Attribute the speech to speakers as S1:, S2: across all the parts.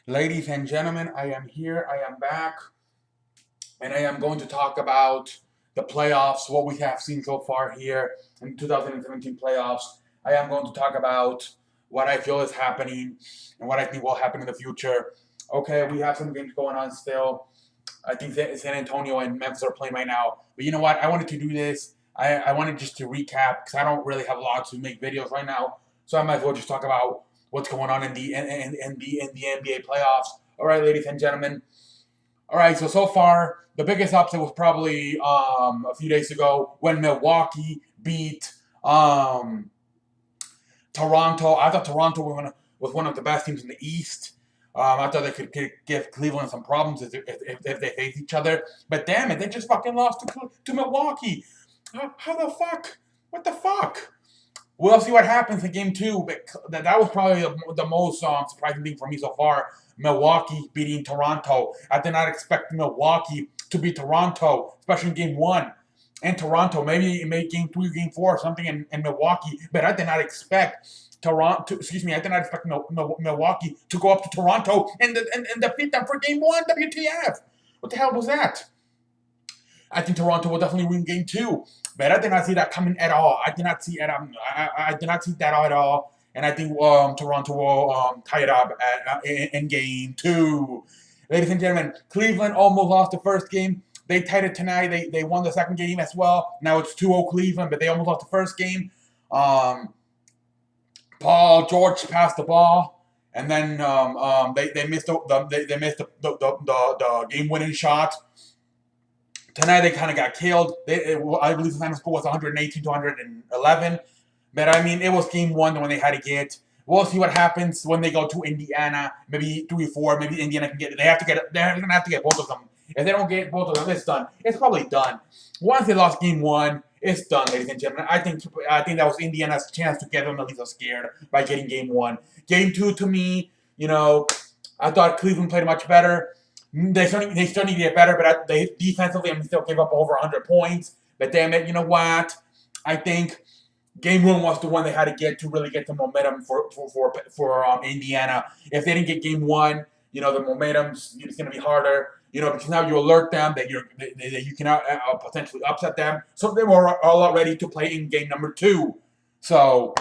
S1: Ladies and gentlemen, I am here, I am back, and I am going to talk about the playoffs, what we have seen so far here in 2017 playoffs. I am going to talk about what I feel is happening and what I think will happen in the future. Okay, we have some games going on still. I think San Antonio and Memphis are playing right now. But you know what? I wanted to do this. I wanted just to recap because I don't really have a lot to make videos right now. So I might as well just talk about what's going on in the NBA playoffs. All right, ladies and gentlemen. All right, so far the biggest upset was probably a few days ago when Milwaukee beat Toronto. I thought Toronto was one of the best teams in the East. I thought they could give Cleveland some problems if they face each other. But damn it, they just fucking lost to Milwaukee. How the fuck? What the fuck? We'll see what happens in game two. But that was probably the most surprising thing for me so far. Milwaukee beating Toronto. I did not expect Milwaukee to beat Toronto, especially in game one. And Toronto, maybe make game three, game four, or something in Milwaukee. But I did not expect Toronto. Excuse me, I did not expect Milwaukee to go up to Toronto and defeat them for game one. WTF? What the hell was that? I think Toronto will definitely win game two. But I did not see that coming at all. I did not see it. I did not see that at all. And I think Toronto will tie it up in game two. Ladies and gentlemen, Cleveland almost lost the first game. They tied it tonight. They won the second game as well. Now it's 2-0 Cleveland, but they almost lost the first game. Paul George passed the ball, and then they missed the game winning shot. Tonight they kind of got killed. I believe the final score was 118 to 111. But I mean, it was game one when they had to get. We'll see what happens when they go to Indiana. Maybe 3-4. Maybe Indiana can get it. They're gonna have to get both of them. If they don't get both of them, it's done. It's probably done. Once they lost game one, it's done, ladies and gentlemen. I think that was Indiana's chance to get them at least scared by getting game one. Game two, to me, I thought Cleveland played much better. They still need to get better, but they defensively, still gave up over 100 points. But damn it, you know what? I think game one was the one they had to get to really get the momentum for Indiana. If they didn't get game one, the momentum's it's going to be harder. Because now you alert them that you can potentially upset them. So they were all ready to play in game number two. So.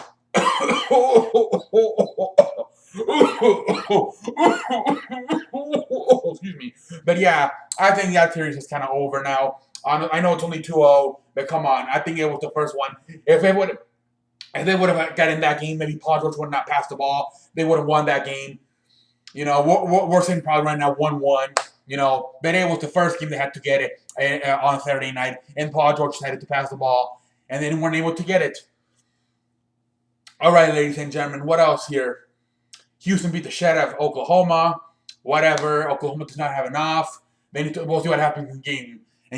S1: Excuse me. But yeah, I think that series is kind of over now. I know it's only 2-0, but come on. I think it was the first one. If they would have gotten that game, maybe Paul George would not pass the ball. They would have won that game. We're saying probably right now 1-1. But it was the first game they had to get it on Saturday night, and Paul George decided to pass the ball, and they weren't able to get it. All right, ladies and gentlemen, what else here? Houston beat the shit out of Oklahoma. Whatever. Oklahoma does not have enough. We'll see what happens in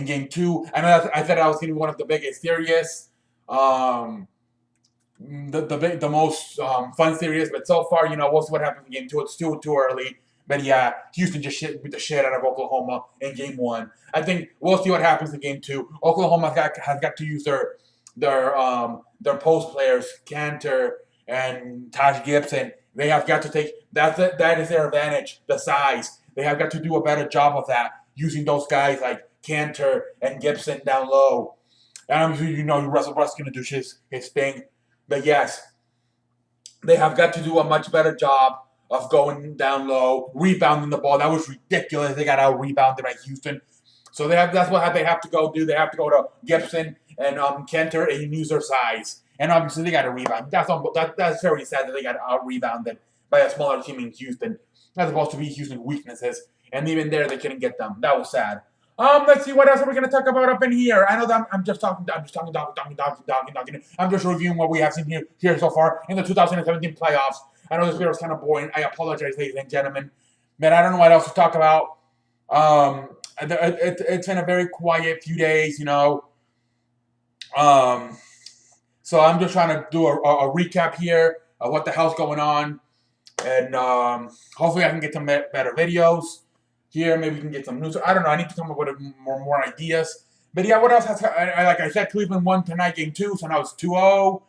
S1: game two. I know I said I was going to be one of the biggest series, the most fun series. But so far, we'll see what happens in game two. It's still too early. But yeah, Houston just beat the shit out of Oklahoma in game one. I think we'll see what happens in game two. Oklahoma has got to use their post players, Cantor and Taj Gibson. They have got to take that is their advantage, the size. They have got to do a better job of that, using those guys like Cantor and Gibson down low. And I'm sure Russell Westbrook's going to do his thing. But yes, they have got to do a much better job of going down low, rebounding the ball. That was ridiculous. They got out rebounded by Houston. So that's what they have to go do. They have to go to Gibson and Cantor and use their size. And obviously, they got a rebound. That's very sad that they got out-rebounded by a smaller team in Houston. That's supposed to be Houston's weaknesses. And even there, they couldn't get them. That was sad. Let's see what else are we going to talk about up in here. I know that I'm just talking. I'm just reviewing what we have seen here so far in the 2017 playoffs. I know this video is kind of boring. I apologize, ladies and gentlemen. But I don't know what else to talk about. It's been a very quiet few days, So I'm just trying to do a recap here of what the hell's going on. And hopefully I can get some better videos here. Maybe we can get some news. I don't know. I need to come up with more ideas. But yeah, what else has like I said, Cleveland won tonight game two, so now it's 2-0.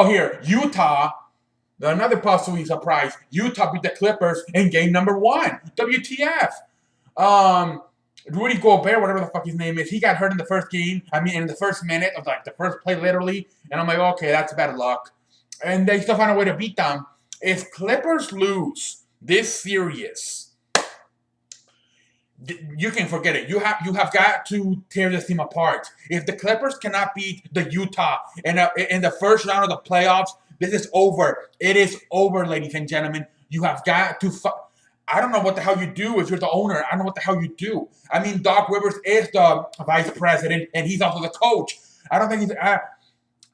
S1: Here, Utah. Another possibly surprise. Utah beat the Clippers in game number 1. WTF? Rudy Gobert, whatever the fuck his name is, he got hurt in the first game. I mean, in the first minute of like the first play, literally. And I'm like, okay, that's bad luck. And they still find a way to beat them. If Clippers lose this series, you can forget it. You have got to tear this team apart. If the Clippers cannot beat the Utah in the first round of the playoffs, this is over. It is over, ladies and gentlemen. You have got to. I don't know what the hell you do if you're the owner. I don't know what the hell you do. I mean, Doc Rivers is the vice president, and he's also the coach. I don't think he's. I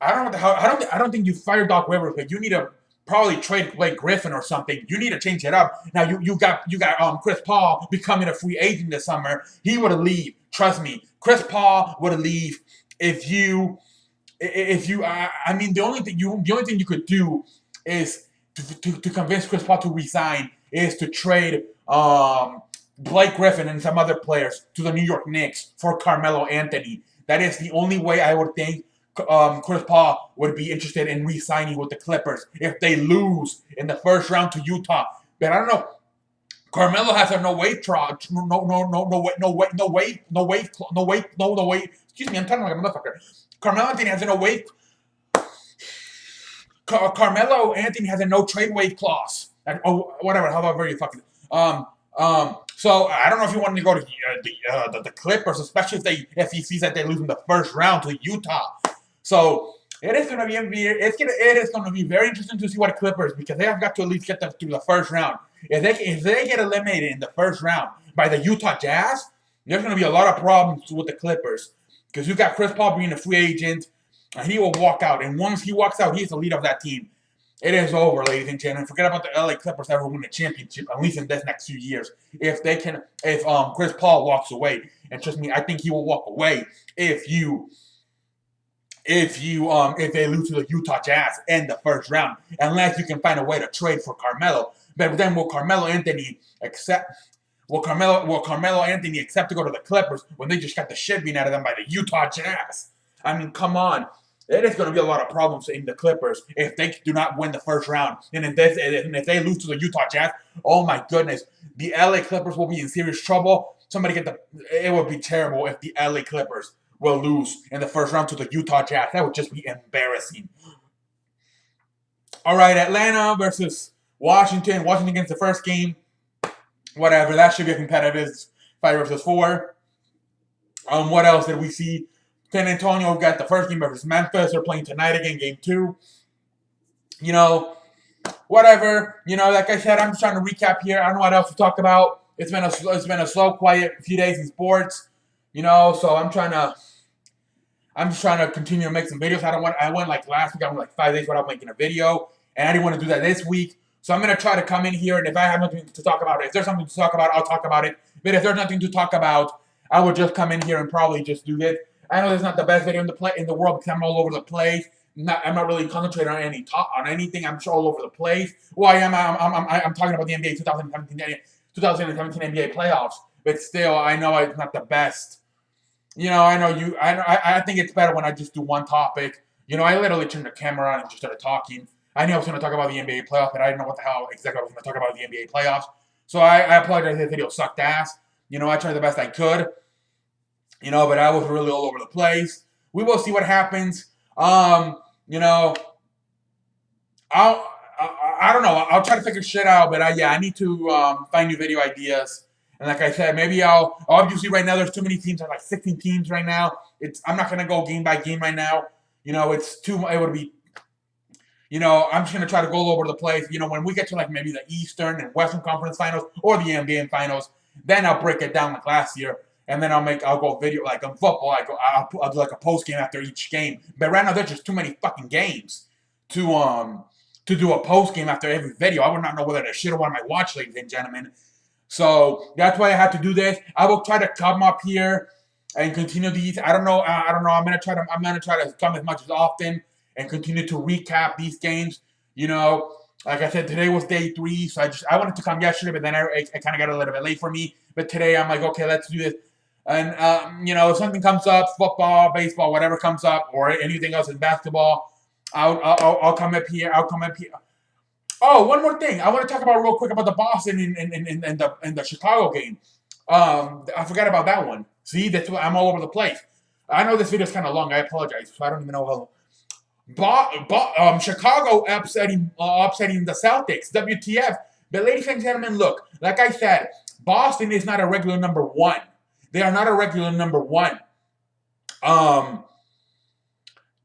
S1: don't know what the hell. I don't think you fire Doc Rivers, but you need to probably trade Blake Griffin or something. You need to change it up. Now you got Chris Paul becoming a free agent this summer. He would leave. Trust me, Chris Paul would leave if you. I mean, the only thing you could do is to convince Chris Paul to resign is to trade Blake Griffin and some other players to the New York Knicks for Carmelo Anthony. That is the only way I would think Chris Paul would be interested in re-signing with the Clippers if they lose in the first round to Utah. But I don't know. Carmelo has a no weight. Excuse me, I'm talking like a motherfucker. Carmelo Anthony has a no weight. Carmelo Anthony has a no trade waive clause. Whatever, however you fucking. So I don't know if you want to go to the Clippers, especially if he sees that they lose in the first round to Utah. So it is going to be very interesting to see what the Clippers, because they have got to at least get them through the first round. If they get eliminated in the first round by the Utah Jazz, there's going to be a lot of problems with the Clippers, because you got Chris Paul being a free agent, and he will walk out. And once he walks out, he's the leader of that team. It is over, ladies and gentlemen. Forget about the LA Clippers ever win a championship, at least in this next few years. If Chris Paul walks away, and trust me, I think he will walk away if they lose to the Utah Jazz in the first round, unless you can find a way to trade for Carmelo. But then will Carmelo Anthony accept to go to the Clippers when they just got the shit beaten out of them by the Utah Jazz? I mean, come on. It is going to be a lot of problems in the Clippers if they do not win the first round. And if they lose to the Utah Jazz, oh my goodness, the LA Clippers will be in serious trouble. It would be terrible if the LA Clippers will lose in the first round to the Utah Jazz. That would just be embarrassing. All right, Atlanta versus Washington. Washington gets the first game. Whatever, that should be a competitive 5 versus 4. What else did we see? San Antonio got the first game versus Memphis. They're playing tonight again, game 2. Whatever. Like I said, I'm just trying to recap here. I don't know what else to talk about. It's been a slow, quiet few days in sports. So I'm just trying to continue to make some videos. I went like last week. I went like 5 days without making a video, and I didn't want to do that this week. So I'm gonna try to come in here, and if I have nothing to talk about, if there's something to talk about, I'll talk about it. But if there's nothing to talk about, I will just come in here and probably just do this. I know it's not the best video in the world because I'm all over the place. I'm not really concentrating on anything. I'm just all over the place. Well, I'm talking about the NBA 2017 NBA playoffs, but still, I know it's not the best. I think it's better when I just do one topic. I literally turned the camera on and just started talking. I knew I was going to talk about the NBA playoffs, but I didn't know what the hell exactly I was going to talk about the NBA playoffs. So I apologize if this video sucked ass. I tried the best I could. But I was really all over the place. We will see what happens. I don't know. I'll try to figure shit out, but I need to find new video ideas. And like I said, maybe obviously right now there's too many teams. There's like 16 teams right now. I'm not gonna go game by game right now. It's too. It would be. I'm just gonna try to go all over the place. When we get to like maybe the Eastern and Western Conference Finals or the NBA Finals, then I'll break it down like last year. And then I'll go video like on football. I'll do like a post game after each game. But right now there's just too many fucking games to do a post game after every video. I would not know whether to shit or what I might watch, ladies and gentlemen. So that's why I have to do this. I will try to come up here and continue these. I don't know. I'm gonna try to come as much as often and continue to recap these games. Like I said, today was day 3, so I wanted to come yesterday, but then it kind of got a little bit late for me. But today I'm like, okay, let's do this. And, if something comes up, football, baseball, whatever comes up, or anything else in basketball, I'll come up here. Oh, one more thing. I want to talk about real quick about the Boston and the Chicago game. I forgot about that one. See, that's why I'm all over the place. I know this video is kind of long. I apologize. So I don't even know how. Chicago upsetting the Celtics. WTF? But ladies and gentlemen, look. Like I said, Boston is not a regular number one. They are not a regular number one. Um,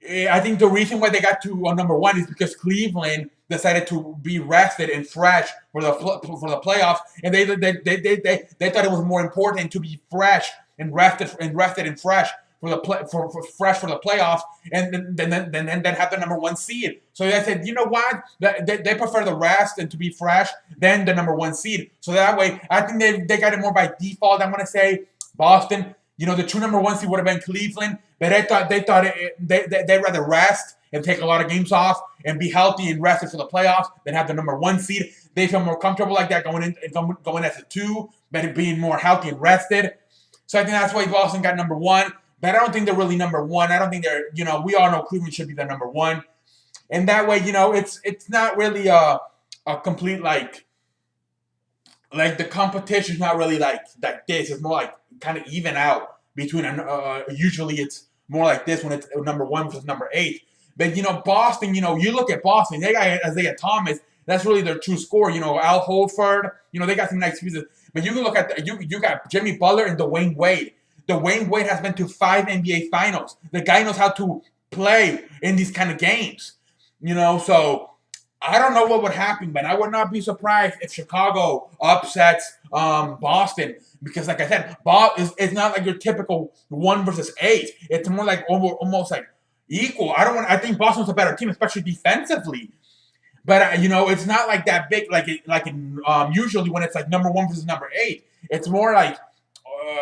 S1: I think the reason why they got to number one is because Cleveland decided to be rested and fresh for the playoffs, and they thought it was more important to be fresh and rested and fresh for the fresh for the playoffs, and then have the number one seed. So I said, you know what? They prefer the rest and to be fresh than the number one seed. So that way, I think they got it more by default. I'm gonna say Boston. You know, the true number one seed would have been Cleveland, but they'd rather rest and take a lot of games off and be healthy and rested for the playoffs than have the number one seed. They feel more comfortable like that going as a two, but being more healthy and rested. So I think that's why Boston got number one. But I don't think they're really number one. I don't think they're, we all know Cleveland should be the number one. And that way, it's not really a complete like the competition's not really like this. It's more like kind of even out between. Usually it's more like this when it's number one versus number 8. But Boston. You look at Boston. They got Isaiah Thomas. That's really their true score. Al Horford. They got some nice pieces. But you can look at you got Jimmy Butler and Dwayne Wade. Dwayne Wade has been to 5 NBA Finals. The guy knows how to play in these kind of games. So I don't know what would happen, but I would not be surprised if Chicago upsets Boston. Because, like I said, it's not like your typical 1 versus 8. It's more like almost like equal. I think Boston's a better team, especially defensively. But it's not like that big, usually when it's like number 1 versus number 8. It's more like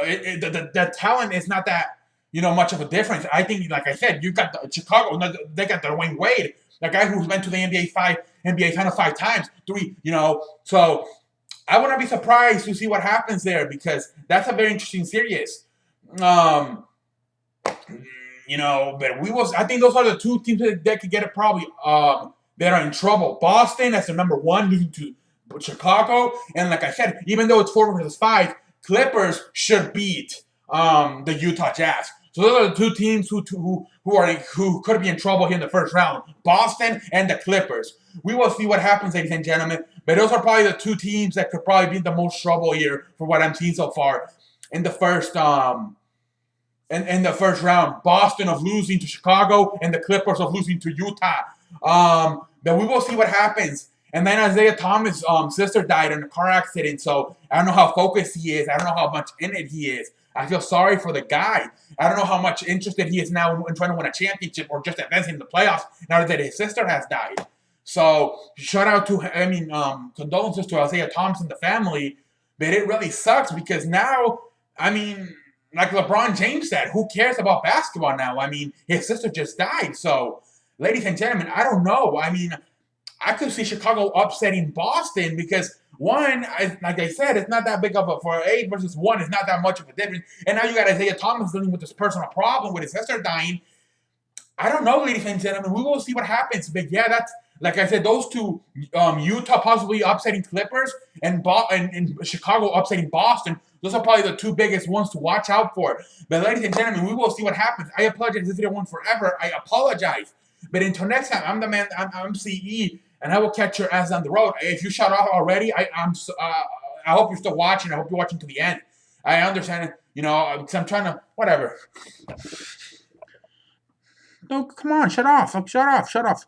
S1: the talent is not that much of a difference. I think, like I said, you got Chicago. They got Dwayne Wade, the guy who's been to the NBA Final 5 times, 3. So I wouldn't be surprised to see what happens there because that's a very interesting series. But I think those are the 2 teams that could get it probably. That are in trouble. Boston as the number 1, losing to Chicago, and like I said, even though it's 4 versus 5, Clippers should beat the Utah Jazz. So those are the 2 teams who could be in trouble here in the first round: Boston and the Clippers. We will see what happens, ladies and gentlemen. But those are probably the 2 teams that could probably be in the most trouble here for what I'm seeing so far in the first in the first round. Boston of losing to Chicago and the Clippers of losing to Utah. But we will see what happens. And then Isaiah Thomas' sister died in a car accident, so I don't know how focused he is. I don't know how much in it he is. I feel sorry for the guy. I don't know how much interested he is now in trying to win a championship or just advancing in the playoffs now that his sister has died. So shout out to, condolences to Isaiah Thomas and the family. But it really sucks because now, like LeBron James said, who cares about basketball now? His sister just died. So, ladies and gentlemen, I don't know. I could see Chicago upsetting Boston because, one, like I said, it's not that big of for 8 versus 1, it's not that much of a difference. And now you got Isaiah Thomas dealing with this personal problem with his sister dying. I don't know, ladies and gentlemen. We will see what happens. But yeah, that's, like I said, those 2, Utah possibly upsetting Clippers and Chicago upsetting Boston. Those are probably the 2 biggest ones to watch out for. But ladies and gentlemen, we will see what happens. I apologize. This video went forever. I apologize. But until next time, I'm the man. I'm CE, and I will catch your ass down the road. If you shut off already, I hope you're still watching. I hope you're watching to the end. I understand, because I'm trying to whatever. No, come on, shut off. Shut off.